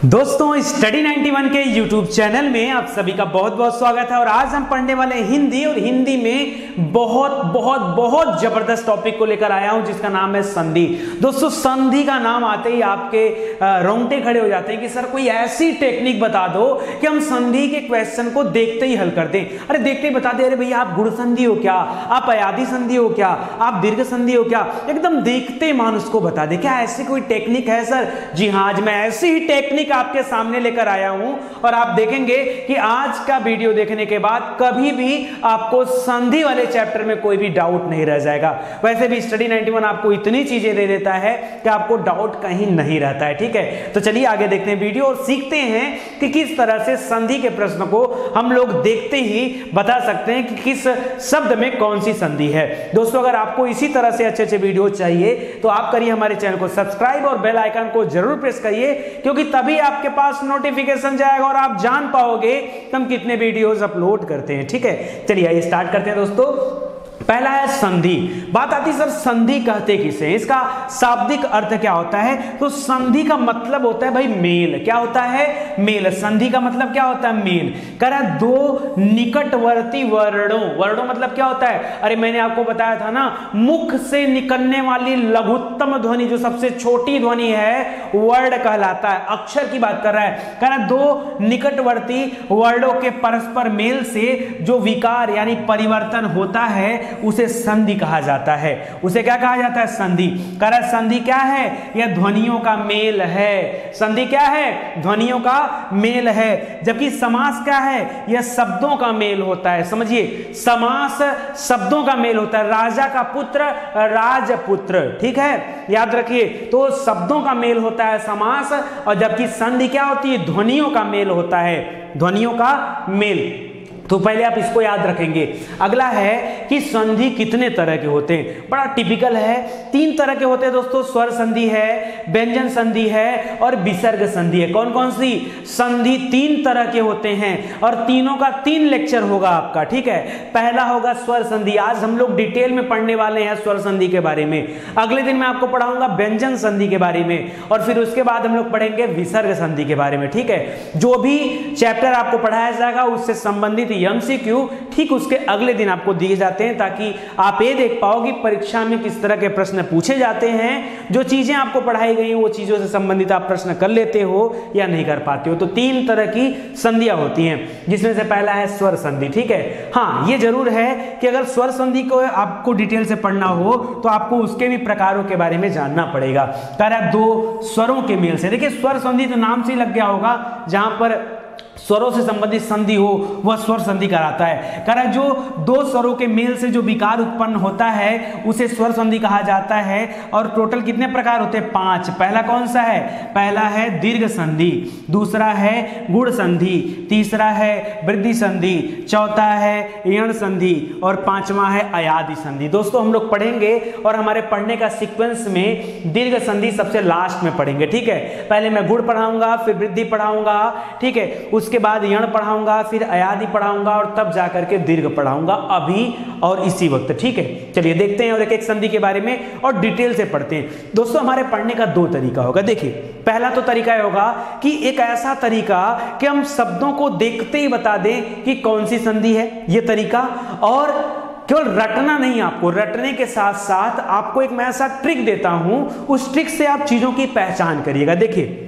दोस्तों स्टडी 91 के YouTube channel में आप सभी का बहुत बहुत स्वागत है। और आज हम पढ़ने वाले हिंदी और हिंदी में बहुत जबरदस्त टॉपिक को लेकर आया हूं जिसका नाम है संधि। दोस्तों संधि का नाम आते ही आपके रोंगटे खड़े हो जाते हैं कि सर कोई ऐसी टेक्निक बता दो कि हम संधि के क्वेश्चन को देखते ही हल कर दें। अरे देखते ही बता दे, अरे भैया आप गुण संधि हो क्या, आप अयादी संधि हो क्या, आप दीर्घ संधि हो क्या, एकदम देखते मान उसको बता दे। क्या ऐसी कोई टेक्निक है सर? जी हाँ, आज मैं ऐसी ही टेक्निक आपके सामने लेकर आया हूं और आप देखेंगे कि आज का वीडियो देखने के बाद कभी भी आपको संधि वाले चैप्टर में कोई भी डाउट नहीं रह जाएगा। वैसे भी स्टडी 91 आपको इतनी चीजें दे देता है कि आपको डाउट कहीं नहीं रहता है। ठीक है, तो चलिए आगे देखते हैं वीडियो और सीखते हैं कि किस तरह से संधि के प्रश्न को हम लोग देखते ही बता सकते हैं कि किस शब्द में कौन सी संधि है। दोस्तों अगर आपको इसी तरह से अच्छे वीडियो चाहिए तो आप करिए हमारे चैनल को सब्सक्राइब और बेल आइकन को जरूर प्रेस करिए, क्योंकि तभी आपके पास नोटिफिकेशन जाएगा और आप जान पाओगे कि हम कितने वीडियोस अपलोड करते हैं। ठीक है, चलिए स्टार्ट करते हैं दोस्तों। पहला है संधि। बात आती है सर संधि कहते किसे, इसका शाब्दिक अर्थ क्या होता है? तो संधि का मतलब होता है भाई मेल। क्या होता है? मेल। संधि का मतलब क्या होता है? मेल। कह रहा है दो निकटवर्ती वर्णों। वर्णों मतलब क्या होता है? अरे मैंने आपको बताया था ना, मुख से निकलने वाली लघुत्तम ध्वनि जो सबसे छोटी ध्वनि है वर्ण कहलाता है। अक्षर की बात कर रहा है। कह रहा है दो निकटवर्ती वर्णों के परस्पर मेल से जो विकार यानी परिवर्तन होता है उसे संधि कहा जाता है। उसे क्या कहा जाता है? संधि। कह रहा है संधि क्या है? यह ध्वनियों का मेल है। संधि क्या है? ध्वनियों का मेल है। जबकि समास क्या है? यह शब्दों का मेल होता है। समझिए, समास शब्दों का मेल होता है। राजा का पुत्र राजपुत्र, ठीक है, याद रखिए। तो शब्दों का मेल होता है समास, और जबकि संधि क्या होती है? ध्वनियों का मेल होता है। ध्वनियों का मेल। तो पहले आप इसको याद रखेंगे। अगला है कि संधि कितने तरह के होते हैं। बड़ा टिपिकल है, 3 तरह के होते हैं दोस्तों। स्वर संधि है, व्यंजन संधि है और विसर्ग संधि है। कौन कौन सी? संधि 3 तरह के होते हैं और तीनों का 3 लेक्चर होगा आपका। ठीक है, पहला होगा स्वर संधि। आज हम लोग डिटेल में पढ़ने वाले हैं स्वर संधि के बारे में। अगले दिन मैं आपको पढ़ाऊंगा व्यंजन संधि के बारे में, और फिर उसके बाद हम लोग पढ़ेंगे विसर्ग संधि के बारे में। ठीक है, जो भी चैप्टर आपको पढ़ाया जाएगा उससे संबंधित MCQ ठीक उसके अगले दिन आपको दिए जाते हैं, ताकि आप ये देख पाओ कि परीक्षा में किस तरह के प्रश्न पूछे जाते हैं। जो चीजें आपको पढ़ाई गई वो चीजों से संबंधित आप प्रश्न कर लेते हो या नहीं कर पाते हो। तो 3 तरह की संधियां होती हैं, जिसमें से पहला है स्वर संधि। ठीक है, हाँ ये जरूर है कि अगर स्वर संधि को आपको डिटेल से पढ़ना हो तो आपको उसके भी प्रकारों के बारे में जानना पड़ेगा। कह रहा है 2 स्वरों के मेल से। देखिए स्वर संधि तो नाम से ही लग गया होगा, जहां पर स्वरों से संबंधित संधि हो वह स्वर संधि कहलाता है। कह रहा है जो 2 स्वरों के मेल से जो विकार उत्पन्न होता है उसे स्वर संधि कहा जाता है। और टोटल कितने प्रकार होते हैं? 5। पहला कौन सा है? पहला है दीर्घ संधि, दूसरा है गुण संधि, तीसरा है वृद्धि संधि, चौथा है यण संधि और 5वां है अयादी संधि। दोस्तों हम लोग पढ़ेंगे और हमारे पढ़ने का सीक्वेंस में दीर्घ संधि सबसे लास्ट में पढ़ेंगे। ठीक है, पहले मैं गुण पढ़ाऊंगा, फिर वृद्धि पढ़ाऊंगा, ठीक है, उसके बाद यण पढ़ाऊंगा, फिर अयादी पढ़ाऊंगा और तब जाकर के दीर्घ पढ़ाऊंगा, अभी और इसी वक्त। ठीक है, चलिए देखते हैं और एक एक संधि के बारे में और डिटेल से पढ़ते हैं। दोस्तों हमारे पढ़ने का 2 तरीका होगा। देखिए पहला तो तरीका होगा कि एक ऐसा तरीका कि हम शब्दों को देखते ही बता दें कि कौन सी संधि है, यह तरीका। और केवल रटना नहीं, आपको रटने के साथ साथ आपको एक मैं ऐसा ट्रिक देता हूं, उस ट्रिक से आप चीजों की पहचान करिएगा। देखिए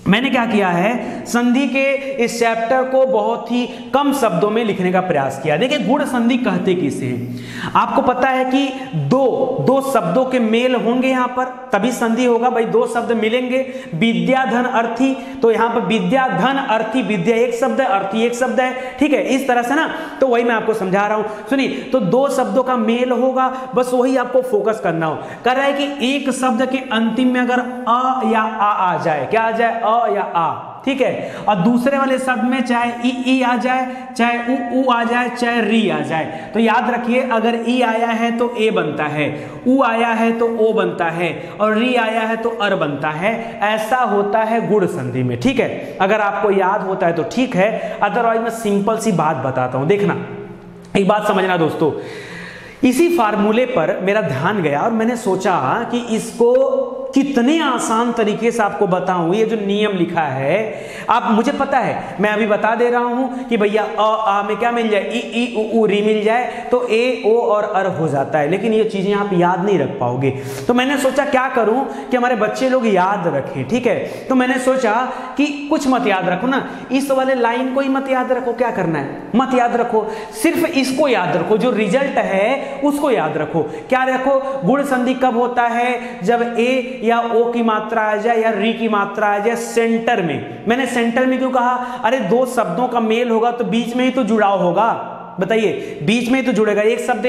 मैंने क्या किया है, संधि के इस चैप्टर को बहुत ही कम शब्दों में लिखने का प्रयास किया। देखिए गुण संधि कहते किसे हैं? आपको पता है कि दो शब्दों के मेल होंगे यहां पर तभी संधि होगा। भाई 2 शब्द मिलेंगे, विद्या धन अर्थी, तो यहां पर विद्या धन अर्थी, विद्या एक शब्द है, अर्थी एक शब्द है। ठीक है, इस तरह से ना, तो वही मैं आपको समझा रहा हूं। सुनिए, तो 2 शब्दों का मेल होगा, बस वही आपको फोकस करना हो। कह रहा है कि एक शब्द के अंतिम में अगर अ या आ जाए, क्या आ जाए? अ या आ, ठीक है, और दूसरे वाले शब्द में चाहे ई आ जाए, चाहे उ आ जाए, चाहे री आ जाए, तो याद रखिए अगर ई आया है तो ए बनता है, उ आया है तो ओ बनता है, और री आया है तो अर बनता है। ऐसा होता है गुण संधि में। ठीक है, अगर आपको याद होता है तो ठीक है, अदरवाइज मैं सिंपल सी बात बताता हूं। देखना, एक बात समझना दोस्तों, इसी फार्मूले पर मेरा ध्यान गया और मैंने सोचा कि इसको कितने आसान तरीके से आपको बताऊं, ये जो नियम लिखा है, आप मुझे पता है, मैं अभी बता दे रहा हूं कि भैया अ आ में क्या मिल जाए, ई उ री मिल जाए तो ए ओ और अर हो जाता है, लेकिन ये चीजें आप याद नहीं रख पाओगे। तो मैंने सोचा क्या करूं कि हमारे बच्चे लोग याद रखें, ठीक है। तो मैंने सोचा कि कुछ मत याद रखो ना, इस वाले लाइन को ही मत याद रखो, क्या करना है मत याद रखो, सिर्फ इसको याद रखो, जो रिजल्ट है उसको याद रखो। क्या रखो, गुण संधि कब होता है, जब ए या ओ की मात्रा आ जाए या री की मात्रा आ जाए सेंटर में। मैंने सेंटर में क्यों कहा, अरे दो शब्दों का मेल होगा तो बीच में ही तो जुड़ाव होगा, बताइए बीच में ही तो जुड़ेगा, एक शब्द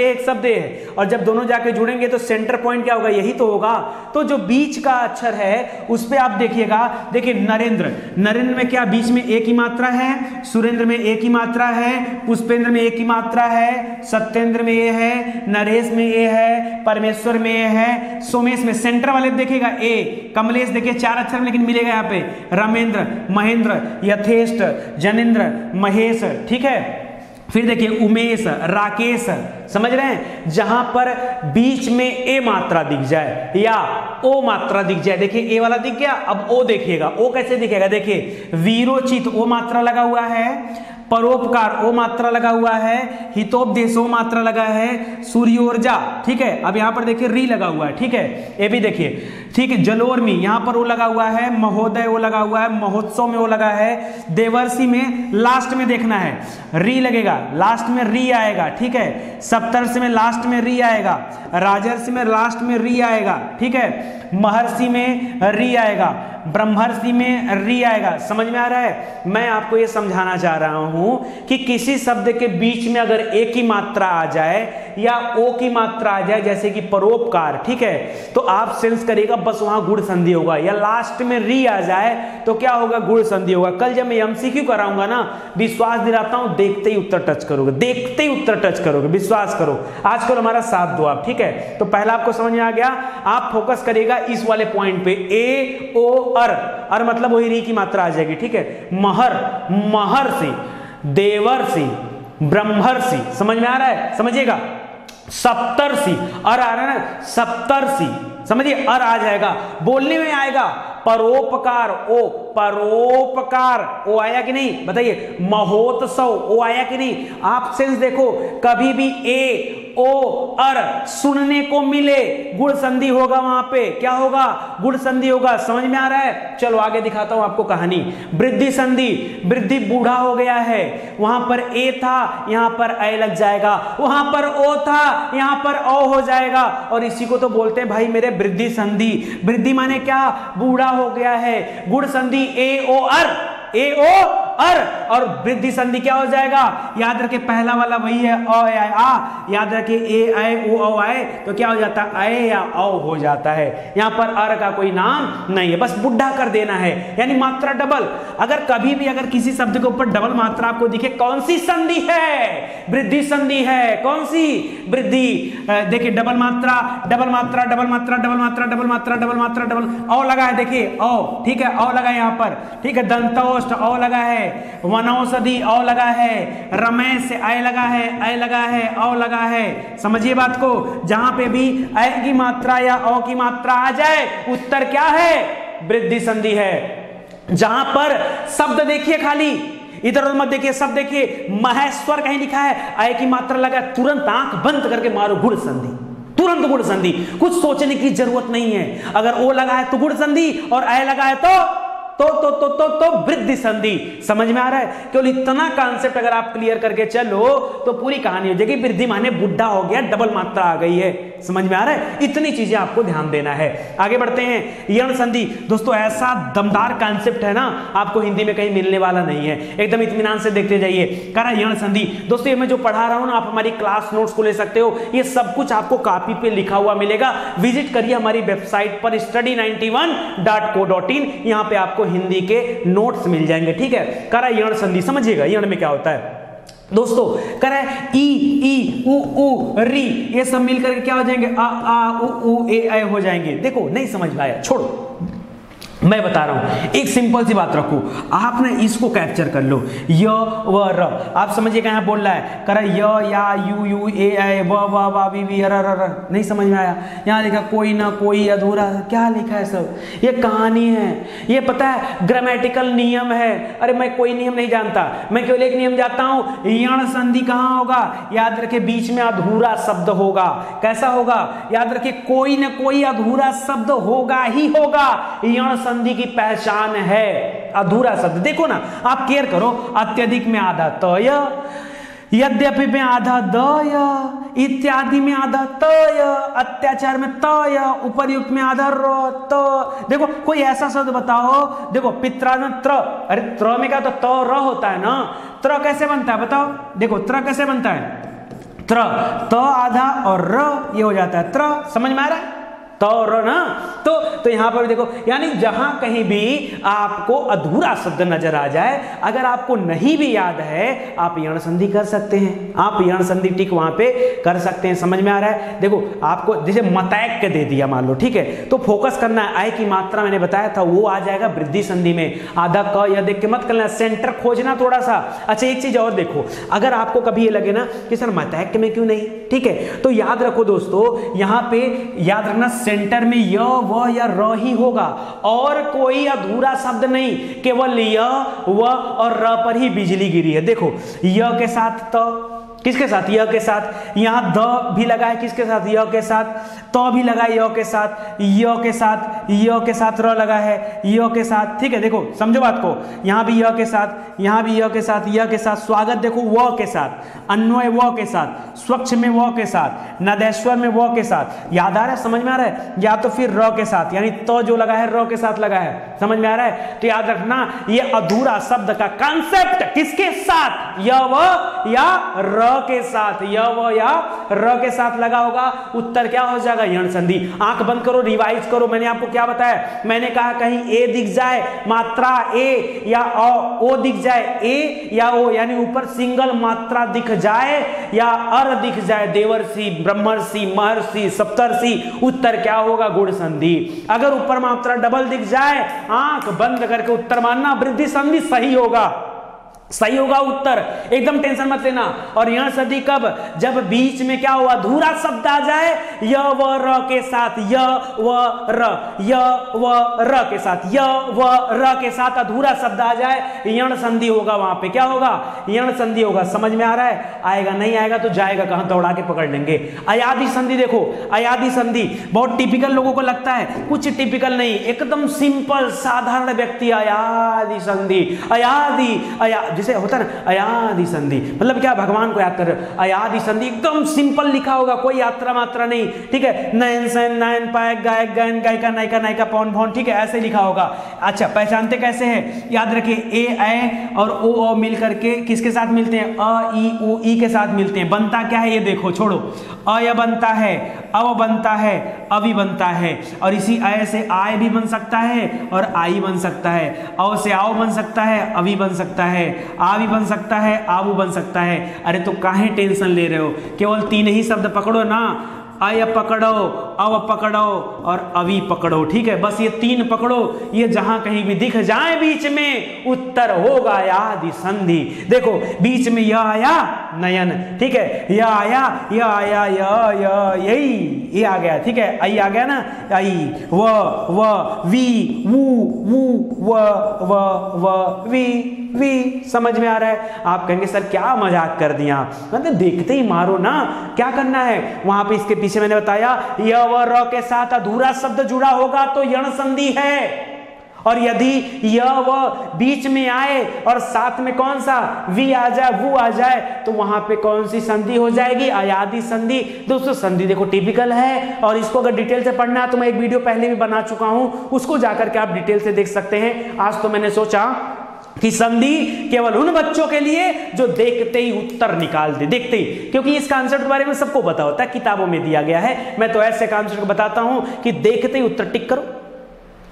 है, और जब दोनों जाके जुड़ेंगे तो सेंटर पॉइंट क्या होगा, यही तो होगा। तो जो बीच का अक्षर है उस पे आप देखिएगा, देखिए नरेंद्र, नरेंद्र में क्या बीच में ए की मात्रा है, सुरेंद्र में ए की मात्रा है, पुष्पेंद्र में ए की मात्रा है, सत्येंद्र में ए है, नरेश में ए है, परमेश्वर में ए है, सोमेश में, सेंटर वाले देखिएगा ए, कमलेश देखिए 4 अक्षर में लेकिन मिलेगा यहाँ पे, रमेंद्र, महेंद्र, यथेष्ट, जनेंद्र, महेश, ठीक है। फिर देखिए उमेश, राकेश, समझ रहे हैं, जहां पर बीच में ए मात्रा दिख जाए या ओ मात्रा दिख जाए, देखिए ए वाला दिख गया, अब ओ देखिएगा, ओ कैसे दिखेगा, देखिए वीरोचित ओ मात्रा लगा हुआ है, परोपकार ओ मात्रा लगा हुआ है, हितोपदेश ओ मात्रा लगा है, सूर्योर्जा, ठीक है। अब यहां पर देखिए री लगा हुआ है, ठीक है, ये भी देखिए, ठीक है। जलोर्मी यहां पर ओ लगा हुआ है, महोदय ओ लगा हुआ है, महोत्सव में ओ लगा है, देवर्षि में लास्ट में देखना है री लगेगा, लास्ट में री आएगा, ठीक है। सप्तर्षि में लास्ट में री आएगा, राजर्षि में लास्ट में री आएगा, ठीक है। महर्षि में री आएगा, ब्रह्मर्षि में री आएगा। समझ में आ रहा है, मैं आपको ये समझाना चाह रहा हूं कि किसी शब्द के बीच में अगर ए की मात्रा आ जाए या ओ की मात्रा आ जाए, जैसे कि परोपकार, ठीक है, तो आप सेंस करिएगा बस वहां गुण संधि होगा, या लास्ट में री आ जाए तो क्या होगा, गुण संधि होगा। कल जब मैं एमसीक्यू कराऊंगा ना, विश्वास दिलाता हूं, देखते ही उत्तर टच करोगे, देखते ही उत्तर टच करोगे, विश्वास करो। आजकल हमारा साथ दो आप, ठीक है। तो पहला आपको समझ में आ गया, आप फोकस करिएगा इस वाले पॉइंट पे, ए ओ अर मतलब वही री की मात्रा आ जाएगी, ठीक है। महर, महर्षि, देवर्षि, ब्रह्मर्षि, समझ में आ रहा है, समझिएगा। सप्तर्षि, अर आ रहा है ना, सप्तर्षि, समझिए अर आ जाएगा, बोलने में आएगा। परोपकार ओ, परोपकार ओ आया कि नहीं, बताइए। महोत्सव ओ आया कि नहीं। आप सेंस देखो, कभी भी ए ओ अर सुनने को मिले, गुण संधि होगा, वहां पे क्या होगा, गुण संधि होगा। समझ में आ रहा है, चलो आगे दिखाता हूं आपको कहानी। वृद्धि संधि, वृद्धि बूढ़ा हो गया है, वहां पर ए था, यहां पर ए लग जाएगा, वहां पर ओ था, यहां पर ओ हो जाएगा, और इसी को तो बोलते हैं भाई मेरे वृद्धि संधि। वृद्धि माने क्या, बूढ़ा हो गया है, गुण संधि ए ओ अर, ए ओ अर, और वृद्धि संधि क्या हो जाएगा, याद रखे पहला वाला वही है अ आ, याद रखे ए आए ओ आए तो क्या हो जाता है, आए या औ हो जाता है। यहां पर अर का कोई नाम नहीं है, बस बुढ़ा कर देना है, यानी मात्रा डबल। अगर कभी भी अगर किसी शब्द के ऊपर डबल मात्रा आपको दिखे, कौन सी संधि है, वृद्धि संधि है, कौन सी, वृद्धि। देखिए डबल मात्रा, डबल मात्रा, डबल मात्रा, डबल मात्रा, डबल मात्रा, डबल मात्रा, डबल औ लगा है, देखिए औ, ठीक है, औ लगा है यहां पर, ठीक है। दंतोष्ठ औ लगा है, वनौषधि औ लगा है, रमेश से अय लगा है, अय लगा है, औ लगा है। समझिए बात को, जहां पे भी अय की मात्रा या औ की मात्रा आ जाए, उत्तर क्या है, वृद्धि संधि है। जहां पर शब्द देखिए, खाली इधर उधर मत देखिए, सब देखिए, महेश्वर कहीं लिखा है, अय की मात्रा लगा, तुरंत आंख बंद करके मारो गुण संधि, तुरंत गुण संधि, कुछ सोचने की जरूरत नहीं है। अगर ओ लगा है तो गुण संधि, और अय लगा है तो वृद्धि संधि। समझ में आ रहा है, केवल इतना कॉन्सेप्ट अगर आप क्लियर करके चलो तो पूरी कहानी हो जाएगी। वृद्धि माने बुढ़ा हो गया, डबल मात्रा आ गई है, समझ में आ रहा है, इतनी चीजें आपको ध्यान देना है। आगे बढ़ते हैं, यण संधि। दोस्तों ऐसा दमदार कॉन्सेप्ट है ना, आपको हिंदी में कहीं मिलने वाला नहीं है, एकदम इत्मीनान से देखते जाइए। करा यण संधि, दोस्तों ये मैं जो पढ़ा रहा हूं ना, आप हमारी क्लास नोट्स को ले सकते हो, ये सब कुछ आपको कॉपी पे लिखा हुआ मिलेगा। विजिट करिए हमारी वेबसाइट पर study91.co.in, यहां पे आपको हिंदी के नोट्स मिल जाएंगे, ठीक है। करा यण संधि, समझिएगा यण में क्या होता है दोस्तों। करा ई ई उ उ री, ये सब मिलकर के क्या हो जाएंगे, आ आ उ उ ए ए हो जाएंगे। देखो नहीं समझ में आया, छोड़ो, मैं बता रहा हूं, एक सिंपल सी बात रखो, आपने इसको कैप्चर कर लो, य व र। आप समझिए क्या बोल रहा है, कर य या यू यू ए ए व व वा वी वी र र र। नहीं समझ में आया? यहाँ लिखा कोई ना कोई, अधूरा, क्या लिखा है सब? ये कहानी है, ये पता है ग्रामेटिकल नियम है। अरे मैं कोई नियम नहीं जानता, मैं केवल एक नियम जानता हूं, यण संधि कहां होगा? याद रखे बीच में अधूरा शब्द होगा। कैसा होगा? याद रखे कोई ना कोई अधूरा शब्द होगा ही होगा। यण संधि की पहचान है अधूरा शब्द। देखो ना, आप केयर करो, अत्यधिक में आधा त य, यद्यपि में आधा द य, इत्यादि में आधा त य, अत्याचार में त य, उपर्युक्त में आधा र त। देखो कोई ऐसा शब्द बताओ, देखो पित्रा में त्र, अरे त्र में क्या तो त र होता है ना, त्र कैसे बनता है बताओ? देखो त्र कैसे बनता है? त्र, त आधा और र ये हो जाता है त्र। समझ में आ रहा है? तो ना, तो यहां पर देखो, यानी जहां कहीं भी आपको अधूरा शब्द नजर आ जाए, अगर आपको नहीं भी याद है, आप यण संधि कर सकते हैं। आप यण संधि टिक वहां पे कर सकते हैं। समझ में आ रहा है? देखो आपको जैसे मतैक के दे दिया मान लो, ठीक है, तो फोकस करना है आय की मात्रा, मैंने बताया था वो आ जाएगा वृद्धि संधि में। आधा क या देख के मत करना, सेंटर खोजना थोड़ा सा। अच्छा एक चीज और देखो, अगर आपको कभी ये लगे ना कि सर मतैक में क्यों नहीं, ठीक है, तो याद रखो दोस्तों, यहां पे याद रखना सेंटर में य व या र ही होगा और कोई अधूरा शब्द नहीं, केवल य व और र पर ही बिजली गिरी है। देखो य के साथ त, किसके साथ? य के साथ। यहां द भी लगा है, किसके साथ? य के साथ। तो भी लगा है य के साथ, य के साथ, य के साथ र लगा है, य के साथ। ठीक है, देखो समझो बात को, यहां भी य के साथ, यहां भी य के साथ, य के साथ। स्वागत देखो व के साथ, अन्वय व के साथ, स्वच्छ में व के साथ, नदेश्वर में व के साथ। याद आ रहा है? समझ में आ रहा है? या तो फिर र के साथ, यानी तो जो लगा है र के साथ लगा है। समझ में आ रहा है? तो याद रखना ये अधूरा शब्द का कॉन्सेप्ट किसके साथ? य व या र के साथ। य व या र के साथ लगा होगा, उत्तर क्या हो जाएगा? यण संधि। आंख बंद करो, रिवाइज करो, मैंने आपको क्या बताया? मैंने कहा कहीं ए दिख जाए, मात्रा ए या ओ दिख जाए, ए या ओ, यानी ऊपर सिंगल मात्रा दिख जाए या अर दिख जाए, देवर्षि, ब्रह्मर्षि, महर्षि, सप्तर्षि, उत्तर क्या होगा? गुण संधि। अगर ऊपर मात्रा डबल दिख जाए, आंख बंद करके उत्तर मानना, वृद्धि संधि सही होगा, सही होगा उत्तर, एकदम टेंशन मत लेना। और यण संधि कब? जब बीच में क्या हुआ? अधूरा शब्द आ जाए, य व र के साथ, य व र, य व र के साथ, य व र के साथ अधूरा शब्द आ जाए, यण संधि होगा। वहां पे क्या होगा? यण संधि होगा। समझ में आ रहा है? आएगा, नहीं आएगा तो जाएगा कहां, दौड़ा के पकड़ लेंगे। अयादि संधि देखो, अयादि संधि बहुत टिपिकल लोगों को लगता है, कुछ टिपिकल नहीं, एकदम सिंपल साधारण व्यक्ति। अयादि संधि, अयादि जैसे होता है ना, अयादि संधि मतलब क्या? भगवान को याद कर। अयादि संधि एकदम सिंपल लिखा होगा, कोई यात्रा मात्रा नहीं, ठीक है। नयन सैन, नयन पायक, गायक गायन, गायिका नायिका, नायिका पौन भौन, ठीक है, ऐसे लिखा होगा। अच्छा पहचानते कैसे हैं? याद रखिए ए ऐ और ओ मिल करके किसके साथ मिलते हैं? अ ई उ ई के साथ मिलते हैं। बनता क्या है ये देखो, छोड़ो, अय बनता है, अव बनता है, अवि बनता है, और इसी अय से आय भी बन सकता है और आई बन सकता है, अव से आओ बन सकता है, अवि बन सकता है, आ भी बन सकता है, आवू बन सकता है। अरे तो काहे टेंशन ले रहे हो? केवल तीन ही शब्द पकड़ो ना, अय पकड़ो, अव पकड़ो और अवि पकड़ो, ठीक है, बस ये तीन पकड़ो। ये जहां कहीं भी दिख जाए बीच में, उत्तर होगा अयादि संधि। देखो बीच में यह आया नयन, ठीक है, यह आया, यह आया, यही ये आ गया, ठीक है, आई आ गया ना, आई, व वी, वू, व वी। समझ में आ रहा है? आप कहेंगे सर क्या मजाक कर दिया, मतलब देखते ही मारो ना, क्या करना है? वहां पे इसके पीछे मैंने बताया, य व र के साथ अधूरा शब्द जुड़ा होगा तो यण संधि है, और यदि य व बीच में आए और साथ में कौन सा? वी आ जाए, वो आ जाए, तो वहां पे कौन सी संधि हो जाएगी? अयादि संधि। दोस्तों संधि देखो टिपिकल है, और इसको अगर डिटेल से पढ़ना है तो मैं एक वीडियो पहले भी बना चुका हूं, उसको जाकर के आप डिटेल से देख सकते हैं। आज तो मैंने सोचा कि संधि केवल उन बच्चों के लिए जो देखते ही उत्तर निकाल दे, देखते ही, क्योंकि इस कॉन्सेप्ट के बारे में सबको पता होता है, किताबों में दिया गया है। मैं तो ऐसे कॉन्सेप्ट को बताता हूं कि देखते ही उत्तर टिक करो,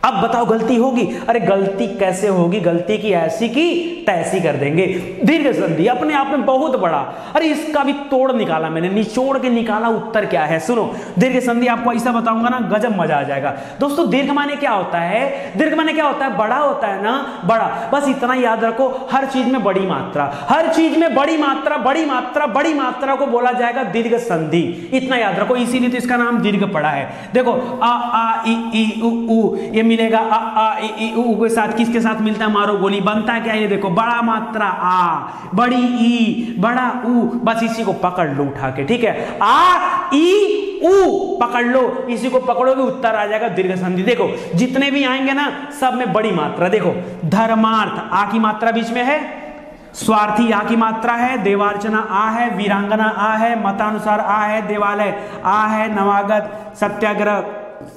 अब बताओ गलती होगी? अरे गलती कैसे होगी? गलती की ऐसी की तैसी कर देंगे। दीर्घ संधि अपने आप में बहुत बड़ा, अरे इसका भी तोड़ निकाला मैंने, निचोड़ के निकाला उत्तर क्या है। सुनो, दीर्घ संधि आपको ऐसा बताऊंगा ना, गजब मजा आ जाएगा। दोस्तों दीर्घ माने क्या होता है? दीर्घ माने क्या होता है? बड़ा होता है ना, बड़ा। बस इतना याद रखो, हर चीज में बड़ी मात्रा, हर चीज में बड़ी मात्रा, बड़ी मात्रा, बड़ी मात्रा को बोला जाएगा दीर्घ संधि। इतना याद रखो, इसीलिए तो इसका नाम दीर्घ पड़ा है। देखो आ आ ई उ ये मिलेगा, आ ई उ के साथ किसके साथ मिलता है? मारो गोली। बनता है क्या? ये देखो, बड़ा मात्रा आ, बड़ी ई, बड़ा उ, बस इसी को पकड़ लो उठा के, ठीक है। आ ई उ पकड़ लो, इसी को पकड़ोगे उत्तर आ जाएगा दीर्घ संधि। देखो जितने भी आएंगे ना, सब में बड़ी मात्रा। देखो धर्मार्थ, आ की मात्रा बीच में है, स्वार्थी आ की मात्रा है, देवार्चना आ है, वीरांगना आ है, मतानुसार आ है, देवालय आ है, नवागत, सत्याग्रह,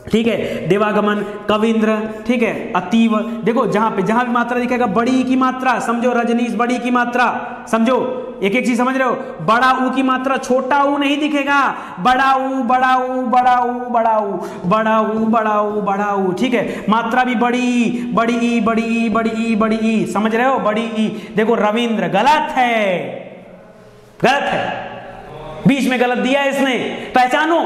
ठीक है, देवागमन, कविंद्र, ठीक है, अतीव। देखो जहां भी मात्रा दिखेगा बड़ी की मात्रा, समझो रजनीश बड़ी की मात्रा, समझो एक एक चीज समझ रहे हो। बड़ा ऊ की मात्रा, छोटा ऊ नहीं दिखेगा, बड़ा ऊ, बड़ा ऊ, बड़ा ऊ, बड़ा ऊ, बड़ा ऊ, बड़ा ऊ, बड़ा ऊ, ठीक है। मात्रा भी बड़ी, बड़ी ई, बड़ी ई, बड़ी ई, बड़ी ई, समझ रहे हो, बड़ी ई। देखो रविंद्र, गलत है, गलत है, बीच में गलत दिया है इसने, पहचानो।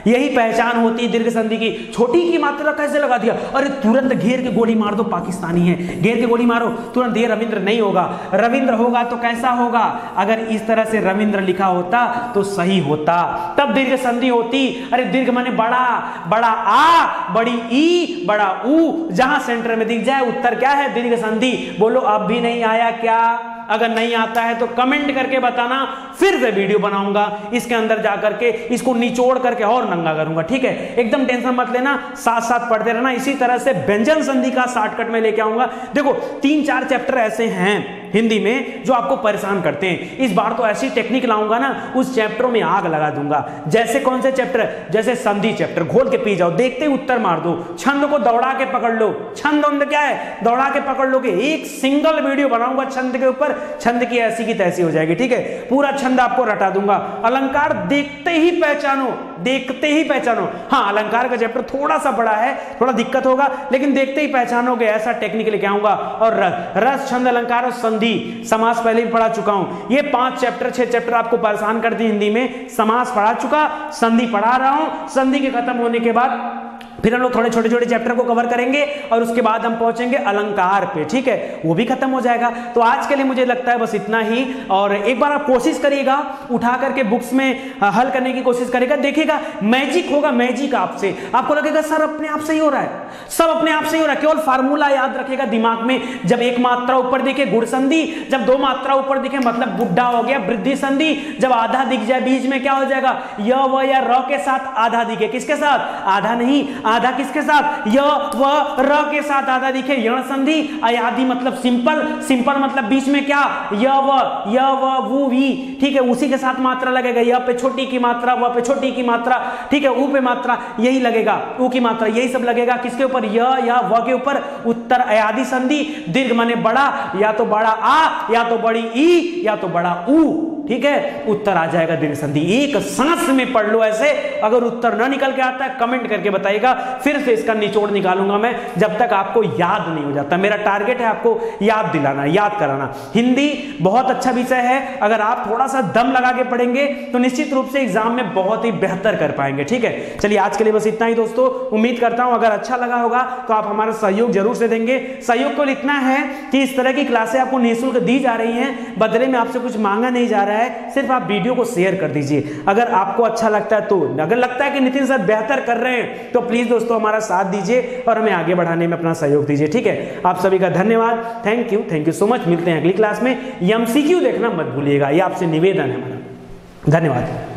यही पहचान होती है दीर्घ संधि की। छोटी की मात्रा कैसे लगा दिया? अरे तुरंत घेर के गोली मार दो, पाकिस्तानी है, घेर के गोली मारो तुरंत। ये रविंद्र नहीं होगा, रविंद्र होगा तो कैसा होगा? अगर इस तरह से रविंद्र लिखा होता तो सही होता, तब दीर्घ संधि होती। अरे दीर्घ माने बड़ा, बड़ा आ, बड़ी ई, बड़ा ऊ, जहां सेंटर में दिख जाए उत्तर क्या है? दीर्घ संधि। बोलो अब भी नहीं आया क्या? अगर नहीं आता है तो कमेंट करके बताना, फिर से वीडियो बनाऊंगा इसके अंदर जाकर के, इसको निचोड़ करके और नंगा करूंगा, ठीक है। एकदम टेंशन मत लेना, साथ साथ पढ़ते रहना। इसी तरह से व्यंजन संधि का शॉर्टकट में लेके आऊंगा। देखो 3-4 चैप्टर ऐसे हैं हिंदी में जो आपको परेशान करते हैं। इस बार तो ऐसी टेक्निक लाऊंगा ना, उस चैप्टरों में आग लगा दूंगा। जैसे कौन से चैप्टर? जैसे संधि चैप्टर, घोल के पी जाओ, देखते ही उत्तर मार दो। छंद को दौड़ा के पकड़ लो, छंद क्या है? दौड़ा के पकड़ लोगे। एक सिंगल वीडियो बनाऊंगा छंद के ऊपर, छंद की ऐसी की तैसी हो जाएगी, ठीक है। पूरा छंद आपको रटा दूंगा। अलंकार देखते ही पहचानो, देखते ही पहचानो। हाँ अलंकार का चैप्टर थोड़ा सा बड़ा है, थोड़ा दिक्कत होगा, लेकिन देखते ही पहचानोगे, ऐसा टेक्निक लेके आऊंगा। और रस, छंद, अलंकार और संधि, समास पहले भी पढ़ा चुका हूं। ये 5 चैप्टर 6 चैप्टर आपको परेशान कर दी हिंदी में। समास पढ़ा चुका, संधि पढ़ा रहा हूं। संधि के खत्म होने के बाद फिर हम लोग थोड़े छोटे छोटे चैप्टर को कवर करेंगे और उसके बाद हम पहुंचेंगे अलंकार पे, ठीक है, वो भी खत्म हो जाएगा। तो आज के लिए मुझे लगता है बस इतना ही। और एक बार आप कोशिश करिएगा, उठा करके बुक्स में हल करने की कोशिश करिएगा, देखिएगा मैजिक होगा, मैजिक आपसे। आपको लगेगा सर अपने आप से ही हो रहा है, सब अपने आप से ही हो रहा है। केवल फार्मूला याद रखेगा दिमाग में, जब एक मात्रा ऊपर दिखे गुड़ संधि, जब 2 मात्रा ऊपर दिखे मतलब बुढ़ा हो गया वृद्धि संधि, जब आधा दिख जाए बीच में क्या हो जाएगा? य व या र के साथ आधा दिखे, किसके साथ? आधा नहीं, आधा किसके साथ? य व र के साथ आधा दिखे, यण संधि। अयाधि मतलब सिंपल, सिंपल मतलब बीच में क्या? य व वु वी, ठीक है, उसी के साथ मात्रा लगेगा। य पे छोटी की मात्रा, व पे छोटी की मात्रा, ठीक है, उ पे मात्रा यही लगेगा, उ की मात्रा यही सब लगेगा। किसके ऊपर? य या व के ऊपर। उत्तर अयाधि संधि। दीर्घ माने बड़ा, या तो बड़ा आ, या तो बड़ी ई, या तो बड़ा उ, ठीक है, उत्तर आ जाएगा दीर्घ संधि। एक सांस में पढ़ लो ऐसे। अगर उत्तर ना निकल के आता है कमेंट करके बताइएगा, फिर से इसका निचोड़ निकालूंगा मैं, जब तक आपको याद नहीं हो जाता। मेरा टारगेट है आपको याद दिलाना, याद कराना। हिंदी बहुत अच्छा विषय है, अगर आप थोड़ा सा दम लगा के पढ़ेंगे तो निश्चित रूप से एग्जाम में बहुत ही बेहतर कर पाएंगे, ठीक है। चलिए आज के लिए बस इतना ही दोस्तों। उम्मीद करता हूं अगर अच्छा लगा होगा तो आप हमारा सहयोग जरूर से देंगे। सहयोग को इतना है कि इस तरह की क्लासें आपको निःशुल्क दी जा रही हैं, बदले में आपसे कुछ मांगा नहीं जा रहा है, सिर्फ आप वीडियो को शेयर कर दीजिए। अगर आपको अच्छा लगता है तो, अगर लगता है कि नितिन सर बेहतर कर रहे हैं तो प्लीज दोस्तों हमारा साथ दीजिए और हमें आगे बढ़ाने में अपना सहयोग दीजिए, ठीक है। आप सभी का धन्यवाद, थैंक यू सो मच। मिलते हैं अगली क्लास में। एमसीक्यू देखना मत भूलिएगा, ये आपसे निवेदन है हमारा। धन्यवाद।